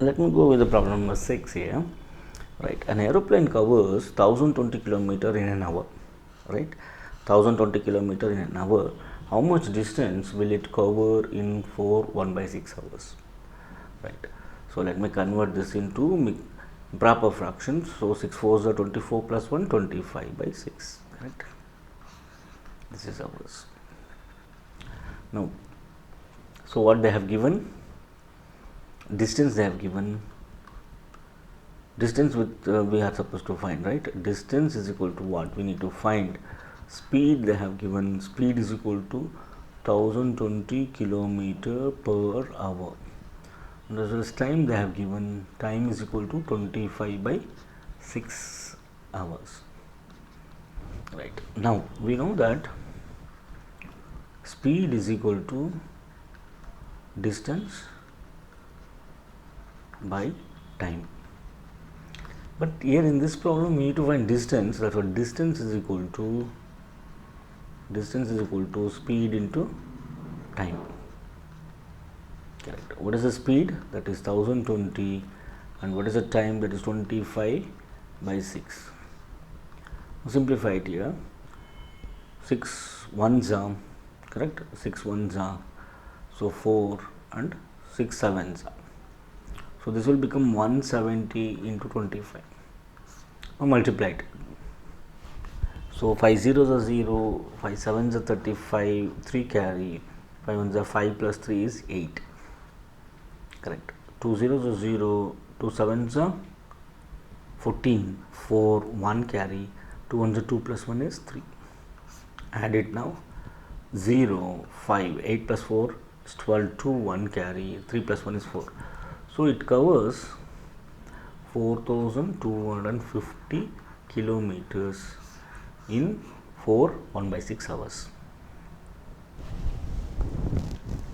Let me go with the problem number 6 here. Right, an aeroplane covers 1020 kilometer in an hour. Right, 1020 kilometer in an hour. How much distance will it cover in 4 1/6 hours? Right. So let me convert this into proper fractions. So 6 4s are 24 plus 1 25/6. Correct. This is ours. Now, so what they have given? Distance they have given. Distance with we are supposed to find, right? Distance is equal to what? We need to find speed. They have given speed is equal to 1020 kilometer per hour. And as well as time they have given, time is equal to 25/6 hours. Right. Now we know that speed is equal to distance by time. But here in this problem we need to find distance. That's what distance is equal to speed into time. Correct. What is the speed? That is 1020, and what is the time? That is 25/6. Simplify it here. 6 1s are, correct, 6 1s are, so 4 and 6 7s are. So this will become 170 into 25. Now multiply it. So 5 zeros are 0, 5 7s are 35, 3 carry, 5 1s are 5 plus 3 is 8. Correct. 2 zeros are 0, 2 7s are 14, 4 1 carry, 2 1s are 2 plus 1 is 3. Add it now. 0 5 8 plus 4 is 12, 2 1 carry, 3 plus 1 is 4. So it covers 4250 kilometers in 4 1/6 hours.